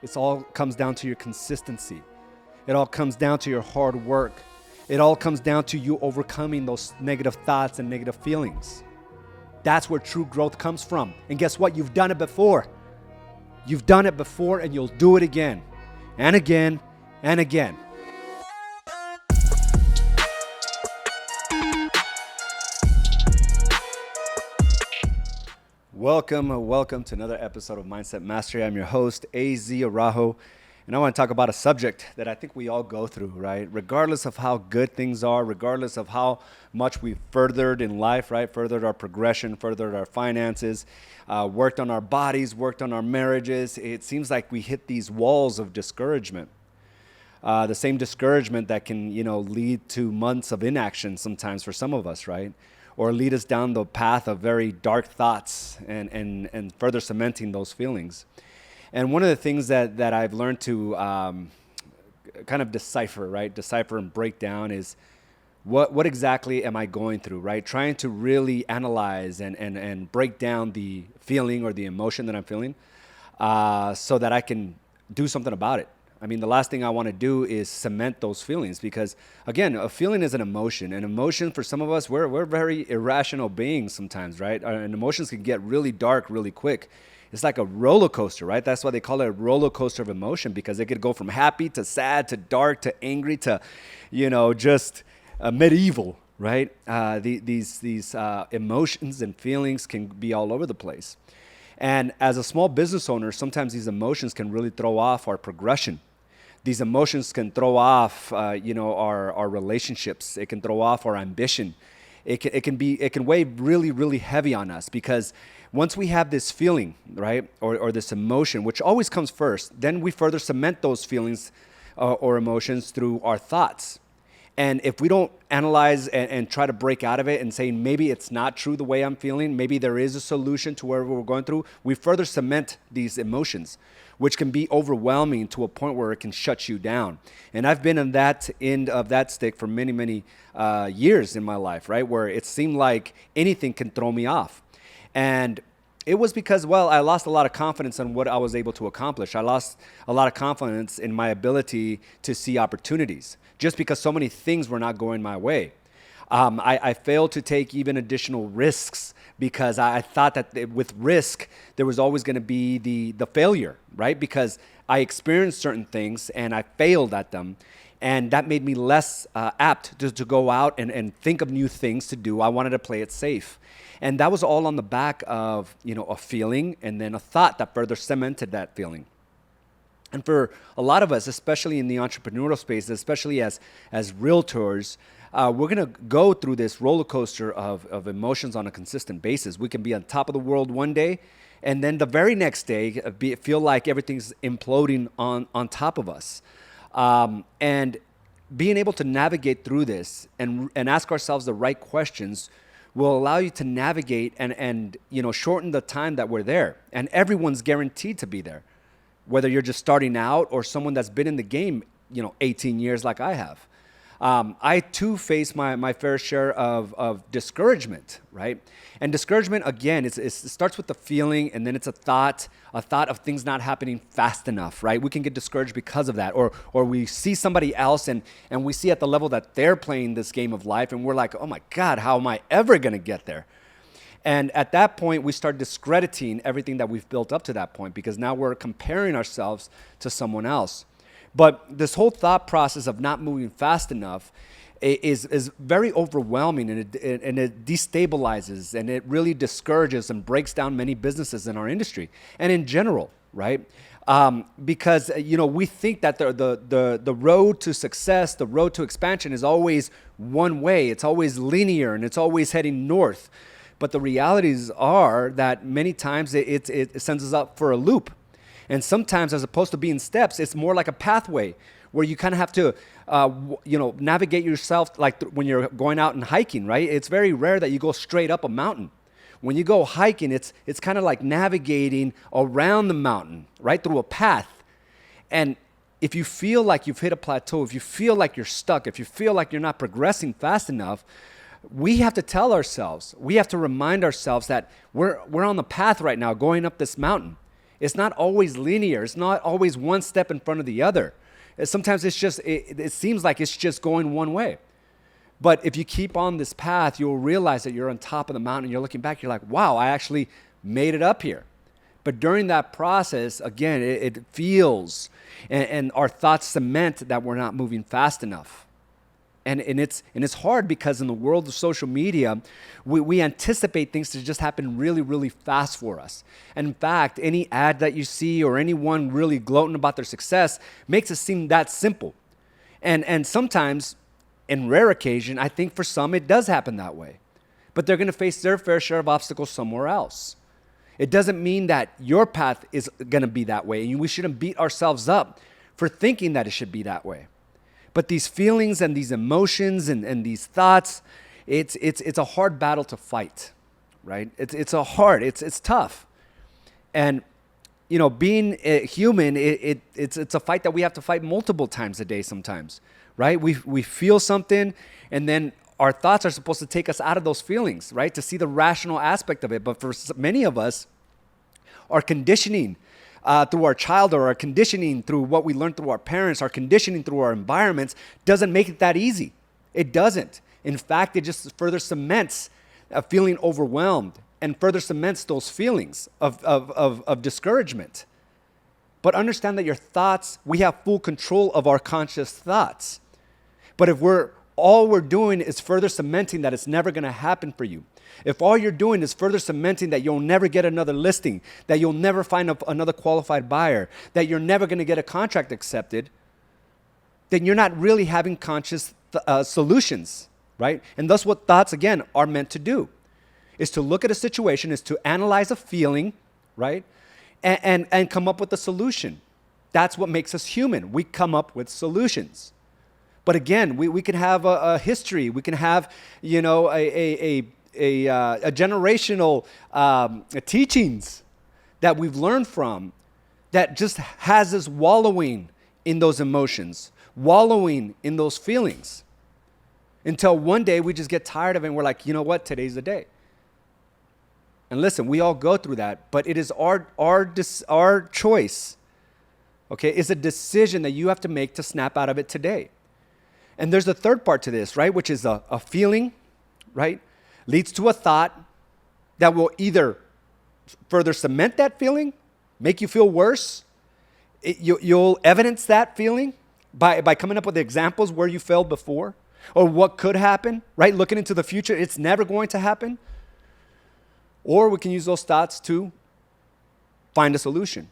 It all comes down to your consistency. It all comes down to your hard work. It all comes down to you overcoming those negative thoughts and negative feelings. That's where true growth comes from. And guess what? You've done it before. You've done it before, and you'll do it again and again and again. Welcome to another episode of Mindset Mastery. I'm your host, AZ Araujo, and I want to talk about a subject that I think we all go through, right? Regardless of how good things are, regardless of how much we've furthered in life, right? Furthered our progression, furthered our finances, worked on our bodies, worked on our marriages. It seems like we hit these walls of discouragement. The same discouragement that can, lead to months of inaction sometimes for some of us, right? Or lead us down the path of very dark thoughts and further cementing those feelings. And one of the things that I've learned to kind of decipher and break down is what exactly am I going through, right? Trying to really analyze and break down the feeling or the emotion that I'm feeling so that I can do something about it. I mean, the last thing I want to do is cement those feelings because, again, a feeling is an emotion. An emotion, for some of us, we're very irrational beings sometimes, right? And emotions can get really dark really quick. It's like a roller coaster, right? That's why they call it a roller coaster of emotion, because it could go from happy to sad to dark to angry to, just medieval, right? These emotions and feelings can be all over the place. And as a small business owner, sometimes these emotions can really throw off our progression. These emotions can throw off, our relationships. It can throw off our ambition. It can weigh really, really heavy on us, because once we have this feeling, right, or this emotion, which always comes first, then we further cement those feelings or emotions through our thoughts. And if we don't analyze and try to break out of it and say, maybe it's not true the way I'm feeling, maybe there is a solution to whatever we're going through, we further cement these emotions, which can be overwhelming to a point where it can shut you down. And I've been on that end of that stick for many, many years in my life, right, where it seemed like anything can throw me off. And it was because, I lost a lot of confidence in what I was able to accomplish. I lost a lot of confidence in my ability to see opportunities, just because so many things were not going my way. I failed to take even additional risks because I thought that with risk, there was always going to be the failure, right? Because I experienced certain things and I failed at them. And that made me less apt to go out and think of new things to do. I wanted to play it safe. And that was all on the back of, a feeling and then a thought that further cemented that feeling. And for a lot of us, especially in the entrepreneurial space, especially as realtors, we're going to go through this roller coaster of emotions on a consistent basis. We can be on top of the world one day, and then the very next day feel like everything's imploding on top of us. And being able to navigate through this and ask ourselves the right questions will allow you to navigate and shorten the time that we're there. And everyone's guaranteed to be there, whether you're just starting out or someone that's been in the game, 18 years like I have. I too face my fair share of discouragement, right? And discouragement, again, it starts with the feeling, and then it's a thought of things not happening fast enough, right? We can get discouraged because of that. Or we see somebody else and we see at the level that they're playing this game of life, and we're like, oh my God, how am I ever going to get there? And at that point, we start discrediting everything that we've built up to that point, because now we're comparing ourselves to someone else. But this whole thought process of not moving fast enough is very overwhelming, and it destabilizes, and it really discourages and breaks down many businesses in our industry and in general, right? Because we think that the road to success, the road to expansion is always one way. It's always linear, and it's always heading north. But the realities are that many times it sends us up for a loop. And sometimes, as opposed to being steps, it's more like a pathway where you kind of have to, navigate yourself like when you're going out and hiking, right? It's very rare that you go straight up a mountain. When you go hiking, it's kind of like navigating around the mountain, right, through a path. And if you feel like you've hit a plateau, if you feel like you're stuck, if you feel like you're not progressing fast enough, we have to tell ourselves, we have to remind ourselves that we're on the path right now going up this mountain. It's not always linear. It's not always one step in front of the other. Sometimes it seems like it's just going one way. But if you keep on this path, you'll realize that you're on top of the mountain. You're looking back, you're like, wow, I actually made it up here. But during that process, again, it feels, and our thoughts cement that we're not moving fast enough. And it's hard because in the world of social media, we anticipate things to just happen really, really fast for us. And in fact, any ad that you see or anyone really gloating about their success makes it seem that simple. And sometimes, in rare occasion, I think for some it does happen that way. But they're going to face their fair share of obstacles somewhere else. It doesn't mean that your path is going to be that way. And we shouldn't beat ourselves up for thinking that it should be that way. But these feelings and these emotions and these thoughts, it's a hard battle to fight, right? It's tough. And, being a human, it's a fight that we have to fight multiple times a day sometimes, right? We feel something, and then our thoughts are supposed to take us out of those feelings, right? To see the rational aspect of it. But for many of us, our conditioning through our childhood, our conditioning through what we learned through our parents, our conditioning through our environments doesn't make it that easy. It doesn't. In fact, it just further cements feeling overwhelmed and further cements those feelings of discouragement. But understand that your thoughts, we have full control of our conscious thoughts. But if all we're doing is further cementing that it's never going to happen for you, if all you're doing is further cementing that you'll never get another listing, that you'll never find another qualified buyer, that you're never going to get a contract accepted, then you're not really having conscious solutions, right? And that's what thoughts, again, are meant to do, is to look at a situation, is to analyze a feeling, right? And come up with a solution. That's what makes us human. We come up with solutions. But again, we can have a history. We can have, a generational teachings that we've learned from that just has us wallowing in those emotions, wallowing in those feelings, until one day we just get tired of it and we're like, you know what, today's the day. And listen, we all go through that, but it is our choice, okay? It's a decision that you have to make to snap out of it today. And there's a third part to this, right, which is a feeling, right, leads to a thought that will either further cement that feeling, make you feel worse. You'll evidence that feeling by coming up with examples where you failed before or what could happen, right? Looking into the future, it's never going to happen. Or we can use those thoughts to find a solution.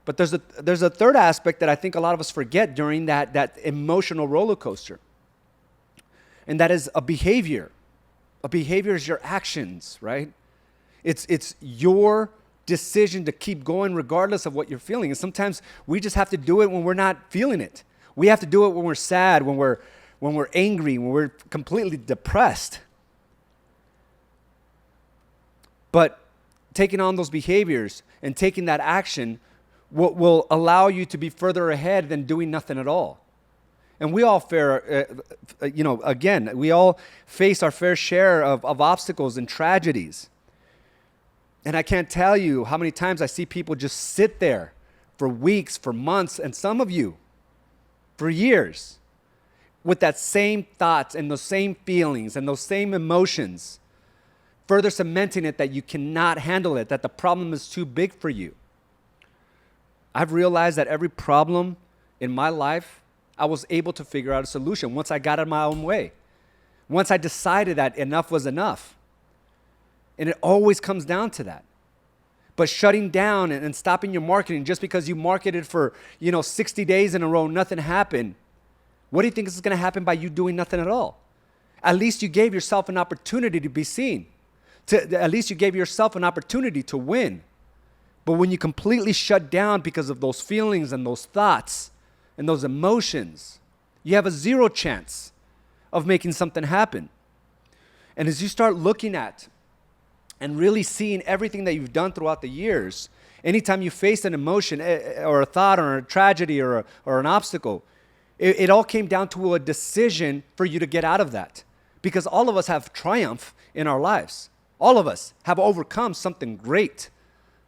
But there's a third aspect that I think a lot of us forget during that emotional roller coaster. And that is a behavior. A behavior is your actions, right? It's your decision to keep going regardless of what you're feeling. And sometimes we just have to do it when we're not feeling it. We have to do it when we're sad, when we're angry, when we're completely depressed. But taking on those behaviors and taking that action will allow you to be further ahead than doing nothing at all. And we all we all face our fair share of obstacles and tragedies. And I can't tell you how many times I see people just sit there for weeks, for months, and some of you for years with that same thoughts and those same feelings and those same emotions, further cementing it that you cannot handle it, that the problem is too big for you. I've realized that every problem in my life, I was able to figure out a solution once I got out of my own way. Once I decided that enough was enough. And it always comes down to that. But shutting down and stopping your marketing just because you marketed for, 60 days in a row, nothing happened. What do you think is going to happen by you doing nothing at all? At least you gave yourself an opportunity to be seen. At least you gave yourself an opportunity to win. But when you completely shut down because of those feelings and those thoughts and those emotions, you have a zero chance of making something happen. And as you start looking at and really seeing everything that you've done throughout the years, anytime you face an emotion or a thought or a tragedy or an obstacle, it all came down to a decision for you to get out of that. Because all of us have triumph in our lives. All of us have overcome something great.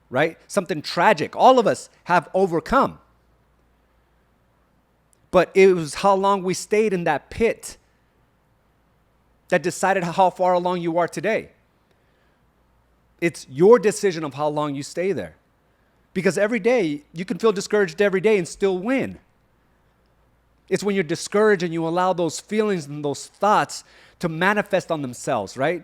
right? Something tragic. All of us have overcome. But it was how long we stayed in that pit that decided how far along you are today. It's your decision of how long you stay there. Because every day, you can feel discouraged every day and still win. It's when you're discouraged and you allow those feelings and those thoughts to manifest on themselves, right?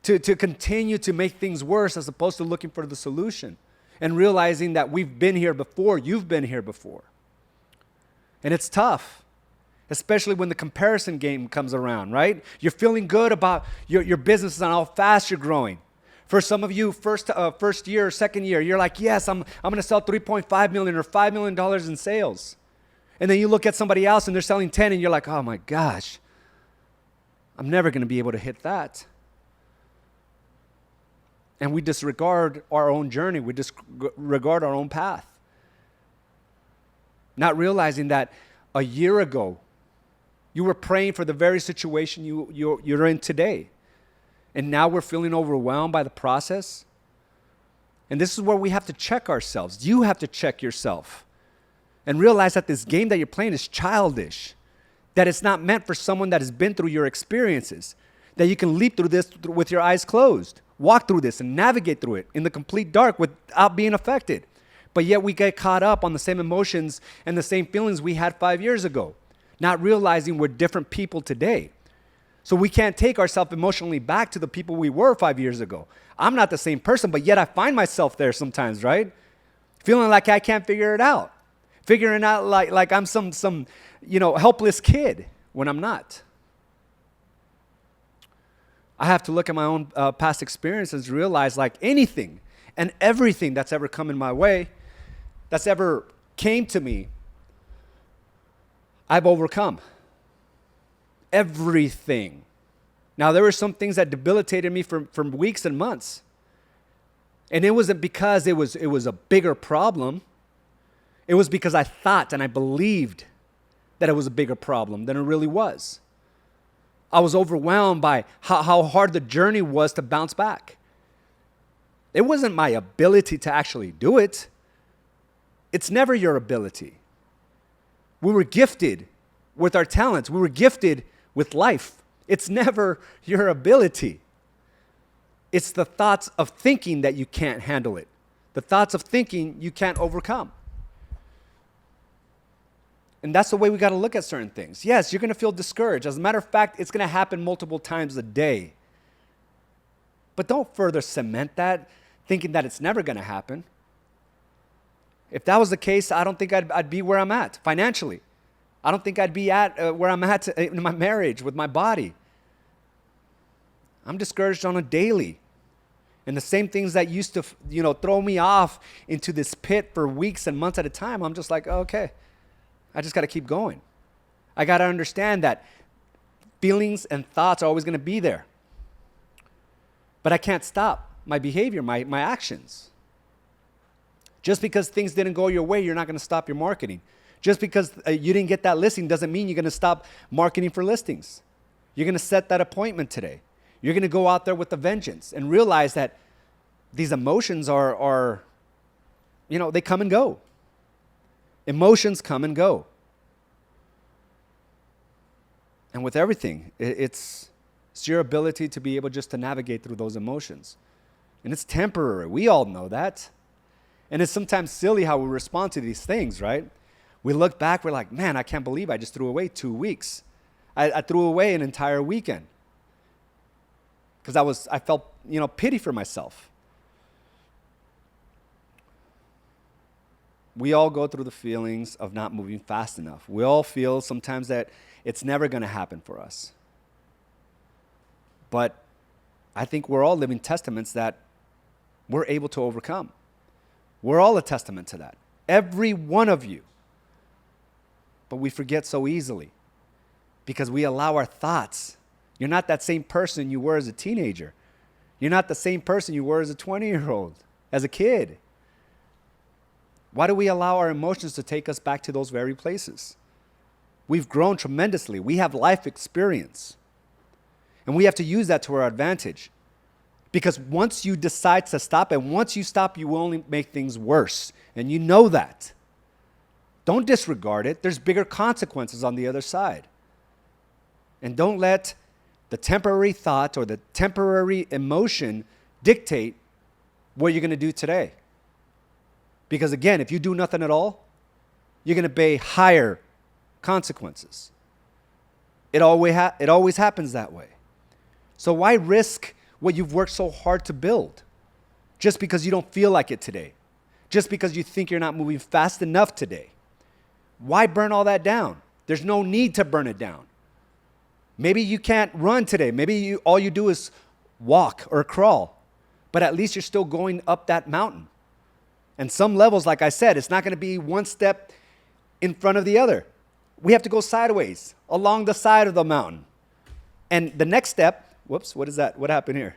To continue to make things worse as opposed to looking for the solution and realizing that we've been here before, you've been here before. And it's tough, especially when the comparison game comes around, right? You're feeling good about your business and how fast you're growing. For some of you, first year or second year, you're like, yes, I'm going to sell $3.5 million or $5 million in sales. And then you look at somebody else and they're selling 10 and you're like, oh my gosh, I'm never going to be able to hit that. And we disregard our own journey. We disregard our own path. Not realizing that a year ago, you were praying for the very situation you're in today. And now we're feeling overwhelmed by the process. And this is where we have to check ourselves. You have to check yourself and realize that this game that you're playing is childish, that it's not meant for someone that has been through your experiences, that you can leap through this with your eyes closed, walk through this and navigate through it in the complete dark without being affected. But yet we get caught up on the same emotions and the same feelings we had 5 years ago, not realizing we're different people today. So we can't take ourselves emotionally back to the people we were 5 years ago. I'm not the same person, but yet I find myself there sometimes, right? Feeling like I can't figure it out. Figuring out like I'm some helpless kid when I'm not. I have to look at my own past experiences and realize like anything and everything that's ever come in my way, that's ever came to me, I've overcome. Everything. Now, there were some things that debilitated me for weeks and months. And it wasn't because it was a bigger problem. It was because I thought and I believed that it was a bigger problem than it really was. I was overwhelmed by how hard the journey was to bounce back. It wasn't my ability to actually do it. It's never your ability. We were gifted with our talents. We were gifted with life. It's never your ability. It's the thoughts of thinking that you can't handle it. The thoughts of thinking you can't overcome. And that's the way we got to look at certain things. Yes, you're going to feel discouraged. As a matter of fact, it's going to happen multiple times a day. But don't further cement that, thinking that it's never going to happen. If that was the case, I don't think I'd be where I'm at financially. I don't think I'd be at where I'm at in my marriage with my body. I'm discouraged on a daily. And the same things that used to, throw me off into this pit for weeks and months at a time, I'm just like, okay, I just got to keep going. I got to understand that feelings and thoughts are always going to be there. But I can't stop my behavior, my actions. Just because things didn't go your way, you're not going to stop your marketing. Just because you didn't get that listing doesn't mean you're going to stop marketing for listings. You're going to set that appointment today. You're going to go out there with a vengeance and realize that these emotions are they come and go. Emotions come and go. And with everything, it's your ability to be able just to navigate through those emotions. And it's temporary. We all know that. And it's sometimes silly how we respond to these things, right? We look back, we're like, man, I can't believe I just threw away 2 weeks. I threw away an entire weekend. Because I felt, pity for myself. We all go through the feelings of not moving fast enough. We all feel sometimes that it's never going to happen for us. But I think we're all living testaments that we're able to overcome. We're all a testament to that. Every one of you. But we forget so easily because we allow our thoughts. You're not that same person you were as a teenager. You're not the same person you were as a 20-year-old, as a kid. Why do we allow our emotions to take us back to those very places? We've grown tremendously. We have life experience. And we have to use that to our advantage. Because once you decide to stop, and once you stop, you will only make things worse. And you know that. Don't disregard it. There's bigger consequences on the other side. And don't let the temporary thought or the temporary emotion dictate what you're going to do today. Because again, if you do nothing at all, you're going to pay higher consequences. It always happens that way. So why risk what you've worked so hard to build just because you don't feel like it today? Just because you think you're not moving fast enough today? Why burn all that down? There's no need to burn it down. Maybe you can't run today. Maybe all you do is walk or crawl. But at least you're still going up that mountain. And some levels, like I said, it's not going to be one step in front of the other. We have to go sideways along the side of the mountain. And the next step, whoops, what is that? What happened here?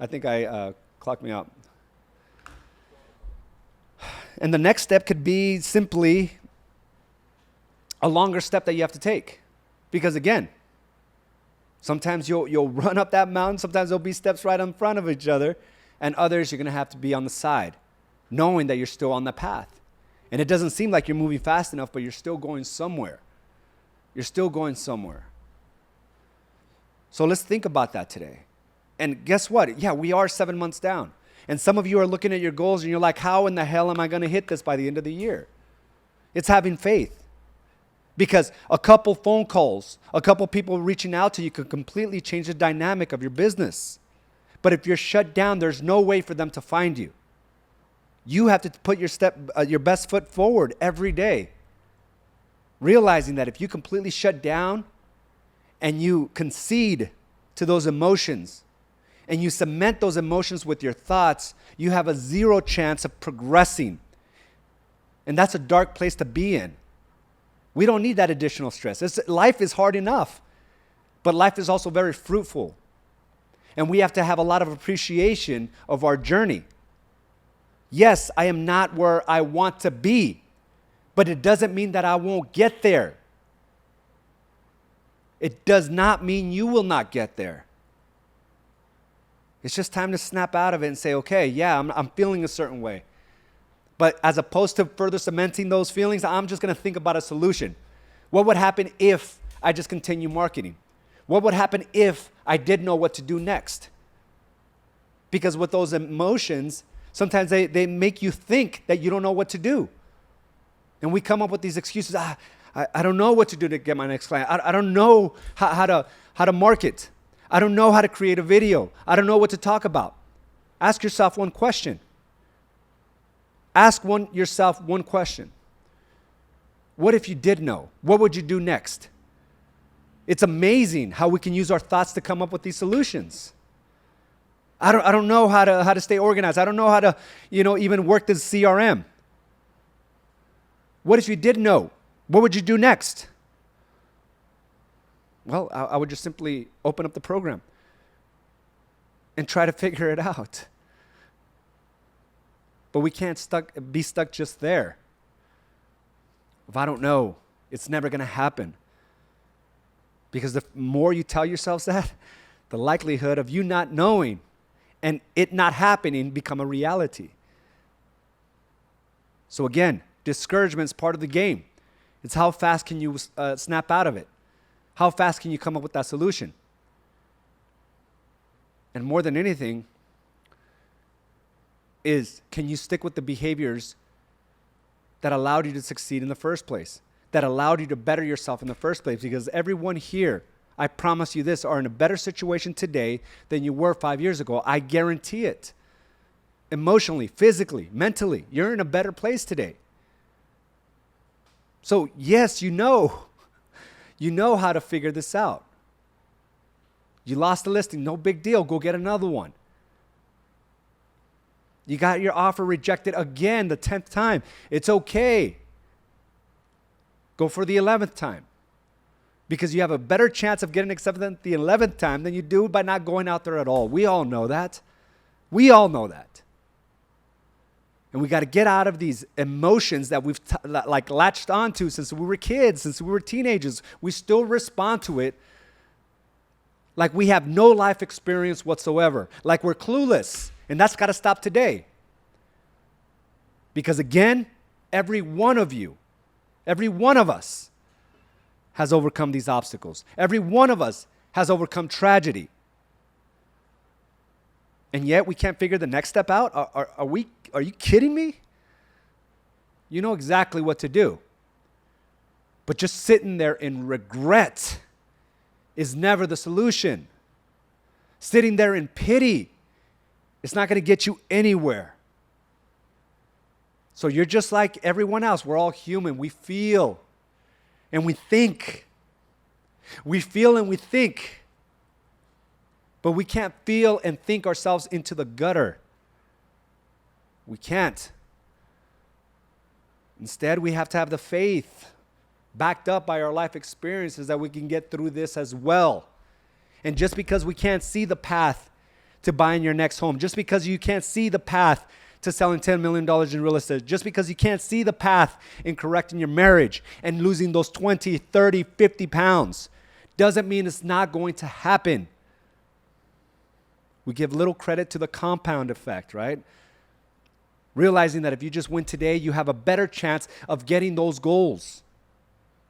I think I clocked me out. And the next step could be simply a longer step that you have to take. Because again, sometimes you'll run up that mountain. Sometimes there'll be steps right in front of each other. And others, you're going to have to be on the side, knowing that you're still on the path. And it doesn't seem like you're moving fast enough, but you're still going somewhere. You're still going somewhere. So let's think about that today. And guess what? Yeah, we are 7 months down. And some of you are looking at your goals and you're like, how in the hell am I going to hit this by the end of the year? It's having faith. Because a couple phone calls, a couple people reaching out to you could completely change the dynamic of your business. But if you're shut down, there's no way for them to find you. You have to put your best foot forward every day. Realizing that if you completely shut down and you concede to those emotions and you cement those emotions with your thoughts, you have a zero chance of progressing. And that's a dark place to be in. We don't need that additional stress. Life is hard enough, but life is also very fruitful. And we have to have a lot of appreciation of our journey. Yes, I am not where I want to be, but it doesn't mean that I won't get there. It does not mean you will not get there. It's just time to snap out of it and say, okay, yeah, I'm feeling a certain way. But as opposed to further cementing those feelings, I'm just going to think about a solution. What would happen if I just continue marketing? What would happen if I did know what to do next? Because with those emotions, sometimes they make you think that you don't know what to do. And we come up with these excuses. I don't know what to do to get my next client. I don't know how to market. I don't know how to create a video. I don't know what to talk about. Ask yourself one question. Ask yourself one question. What if you did know? What would you do next? It's amazing how we can use our thoughts to come up with these solutions. I don't know how to stay organized. I don't know how to, even work this CRM. What if you did know? What would you do next? Well, I would just simply open up the program and try to figure it out. But we can't be stuck just there. If I don't know, it's never going to happen. Because the more you tell yourselves that, the likelihood of you not knowing and it not happening become a reality. So again, discouragement is part of the game. It's how fast can you snap out of it? How fast can you come up with that solution? And more than anything, can you stick with the behaviors that allowed you to succeed in the first place, that allowed you to better yourself in the first place? Because everyone here, I promise you this, are in a better situation today than you were 5 years ago. I guarantee it. Emotionally, physically, mentally, you're in a better place today. So yes, you know how to figure this out. You lost the listing, no big deal, go get another one. You got your offer rejected again the 10th time. It's okay. Go for the 11th time. Because you have a better chance of getting accepted the 11th time than you do by not going out there at all. We all know that. We all know that. And we got to get out of these emotions that we've latched onto since we were kids, since we were teenagers. We still respond to it Like we have no life experience whatsoever. Like we're clueless. And that's got to stop today. Because again, every one of you, every one of us has overcome these obstacles. Every one of us has overcome tragedy. And yet we can't figure the next step out? Are you kidding me? You know exactly what to do. But just sitting there in regret is never the solution. Sitting there in pity is not going to get you anywhere. So you're just like everyone else. We're all human. We feel and we think. We feel and we think. But we can't feel and think ourselves into the gutter. We can't. Instead, we have to have the faith backed up by our life experiences that we can get through this as well. And just because we can't see the path to buying your next home, just because you can't see the path to selling $10 million in real estate, just because you can't see the path in correcting your marriage and losing those 20, 30, 50 pounds, doesn't mean it's not going to happen. We give little credit to the compound effect, right? Realizing that if you just win today, you have a better chance of getting those goals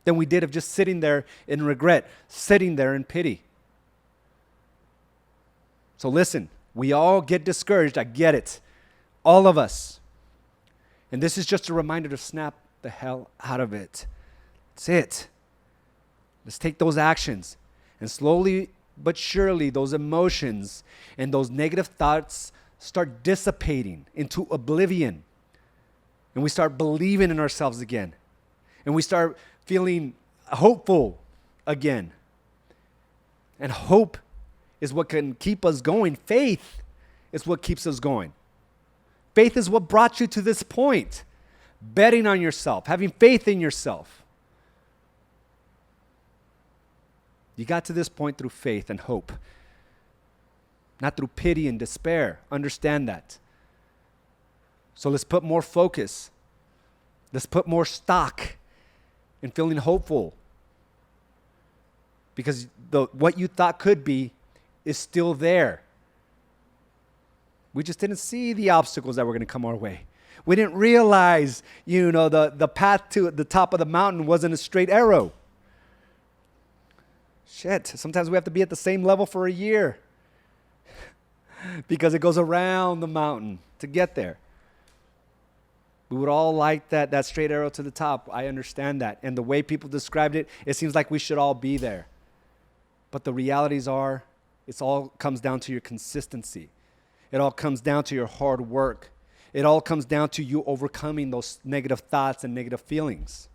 than we did of just sitting there in regret, sitting there in pity. So listen, we all get discouraged. I get it. All of us. And this is just a reminder to snap the hell out of it. That's it. Let's take those actions. And slowly but surely, those emotions and those negative thoughts start dissipating into oblivion. And we start believing in ourselves again. And we start feeling hopeful again. And hope is what can keep us going. Faith is what keeps us going. Faith is what brought you to this point. Betting on yourself, having faith in yourself. You got to this point through faith and hope, not through pity and despair. Understand that. So let's put more focus. Let's put more stock in feeling hopeful. Because what you thought could be is still there. We just didn't see the obstacles that were going to come our way. We didn't realize, the path to the top of the mountain wasn't a straight arrow. Shit, sometimes we have to be at the same level for a year because it goes around the mountain to get there. We would all like that straight arrow to the top. I understand that. And the way people described it, it seems like we should all be there. But the realities are, it all comes down to your consistency. It all comes down to your hard work. It all comes down to you overcoming those negative thoughts and negative feelings.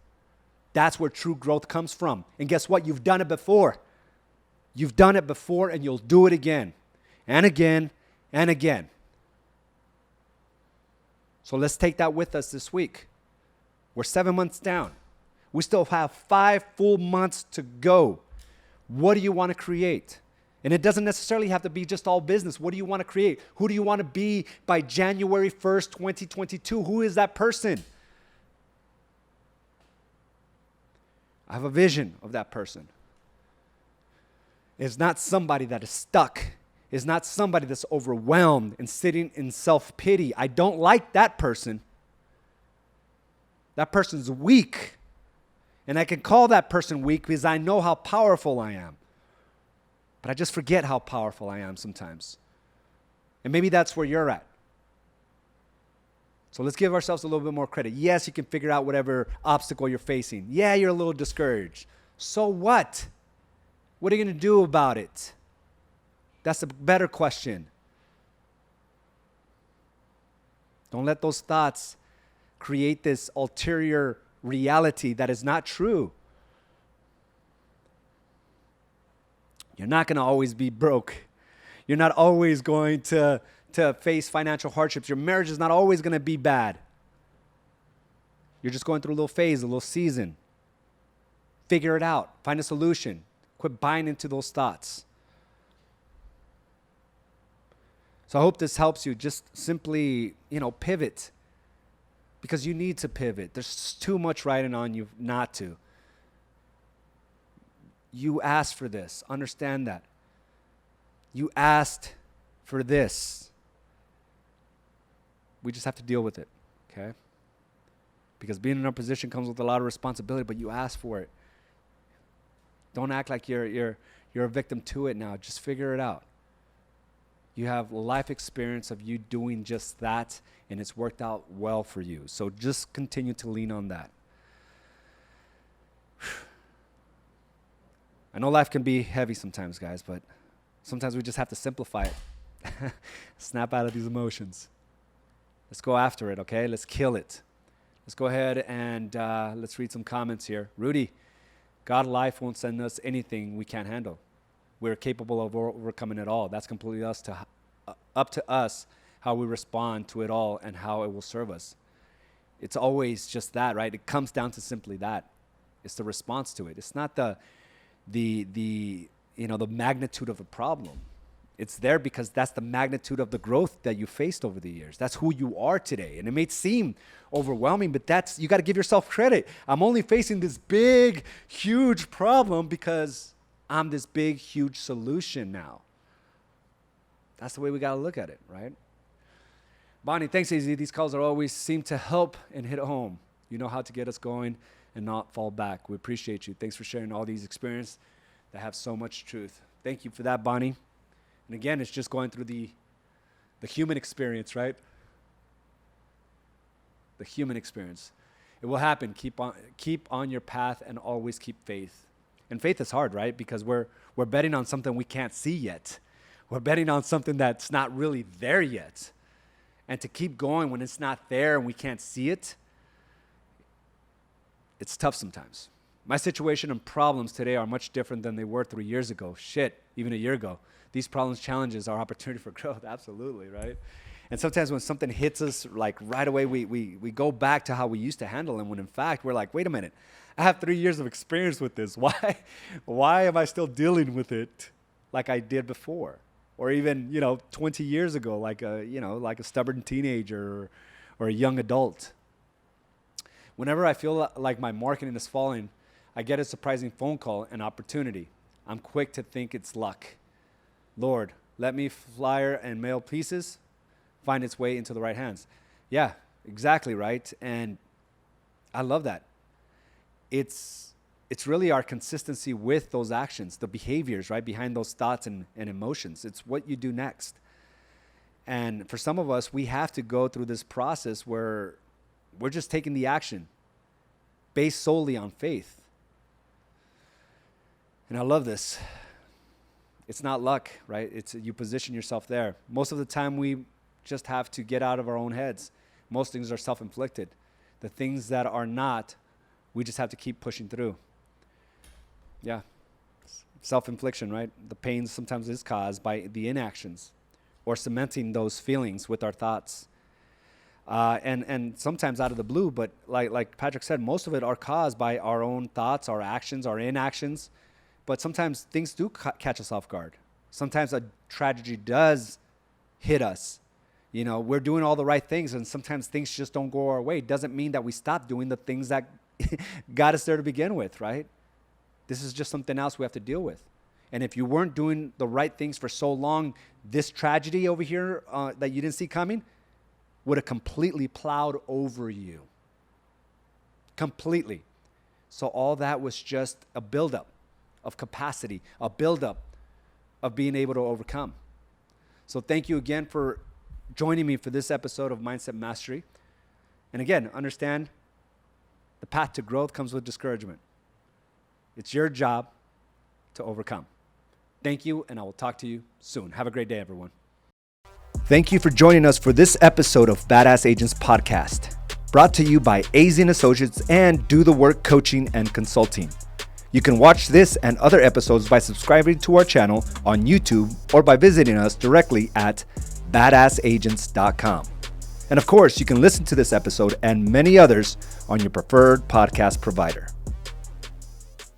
That's where true growth comes from. And guess what? You've done it before. You've done it before, and you'll do it again and again and again. So let's take that with us this week. We're 7 months down. We still have 5 full months to go. What do you want to create? And it doesn't necessarily have to be just all business. What do you want to create? Who do you want to be by January 1st, 2022? Who is that person? I have a vision of that person. It's not somebody that is stuck. It's not somebody that's overwhelmed and sitting in self-pity. I don't like that person. That person's weak. And I can call that person weak because I know how powerful I am. But I just forget how powerful I am sometimes. And maybe that's where you're at. So let's give ourselves a little bit more credit. Yes, you can figure out whatever obstacle you're facing. Yeah, you're a little discouraged. So what? What are you going to do about it? That's a better question. Don't let those thoughts create this ulterior reality that is not true. You're not going to always be broke. You're not always going to face financial hardships. Your marriage is not always going to be bad. You're just going through a little phase, a little season. Figure it out. Find a solution. Quit buying into those thoughts. So I hope this helps you. Just simply, pivot. Because you need to pivot. There's too much riding on you not to. You asked for this. Understand that. You asked for this. We just have to deal with it, okay? Because being in our position comes with a lot of responsibility, but you asked for it. Don't act like you're a victim to it now. Just figure it out. You have life experience of you doing just that, and it's worked out well for you. So just continue to lean on that. I know life can be heavy sometimes, guys, but sometimes we just have to simplify it. Snap out of these emotions. Let's go after it, okay? Let's kill it. Let's go ahead and let's read some comments here. Rudy, God life won't send us anything we can't handle. We're capable of overcoming it all. That's completely up to us how we respond to it all and how it will serve us. It's always just that, right? It comes down to simply that. It's the response to it. It's not the magnitude of the problem. It's there because that's the magnitude of the growth that you faced over the years. That's who you are today. And it may seem overwhelming, but you got to give yourself credit. I'm only facing this big, huge problem because I'm this big, huge solution now. That's the way we got to look at it, right? Bonnie, thanks, AZ. These calls always seem to help and hit home. You know how to get us going and not fall back. We appreciate you. Thanks for sharing all these experiences that have so much truth. Thank you for that, Bonnie. And again, it's just going through the human experience, right? The human experience. It will happen. Keep on your path and always keep faith. And faith is hard, right? Because we're betting on something we can't see yet. We're betting on something that's not really there yet. And to keep going when it's not there and we can't see it, it's tough sometimes. My situation and problems today are much different than they were 3 years ago. Even a year ago. These problems, challenges, are opportunity for growth. Absolutely, right? And sometimes when something hits us, like right away, we go back to how we used to handle them, when in fact, we're like, wait a minute, I have 3 years of experience with this. Why am I still dealing with it like I did before? Or even, 20 years ago, like a stubborn teenager or a young adult. Whenever I feel like my marketing is falling, I get a surprising phone call, an opportunity. I'm quick to think it's luck. Lord, let me flyer and mail pieces find its way into the right hands. Yeah, exactly, right? And I love that. It's really our consistency with those actions, the behaviors, right, behind those thoughts and emotions. It's what you do next. And for some of us, we have to go through this process where we're just taking the action based solely on faith. And I love this. It's not luck, right? It's you position yourself there. Most of the time, we just have to get out of our own heads. Most things are self-inflicted. The things that are not, we just have to keep pushing through. Yeah, self-infliction, right? The pain sometimes is caused by the inactions or cementing those feelings with our thoughts. And sometimes out of the blue, but like Patrick said, most of it are caused by our own thoughts, our actions, our inactions. But sometimes things do catch us off guard. Sometimes a tragedy does hit us. We're doing all the right things, and sometimes things just don't go our way. It doesn't mean that we stop doing the things that got us there to begin with, right? This is just something else we have to deal with. And if you weren't doing the right things for so long, this tragedy over here that you didn't see coming would have completely plowed over you. Completely. So all that was just a buildup of capacity, a buildup of being able to overcome. So thank you again for joining me for this episode of Mindset Mastery. And again, understand the path to growth comes with discouragement. It's your job to overcome. Thank you, and I will talk to you soon. Have a great day, everyone. Thank you for joining us for this episode of Badass Agents Podcast, brought to you by AZ & Associates and Do the Work Coaching and Consulting. You can watch this and other episodes by subscribing to our channel on YouTube or by visiting us directly at badassagents.com. And of course, you can listen to this episode and many others on your preferred podcast provider.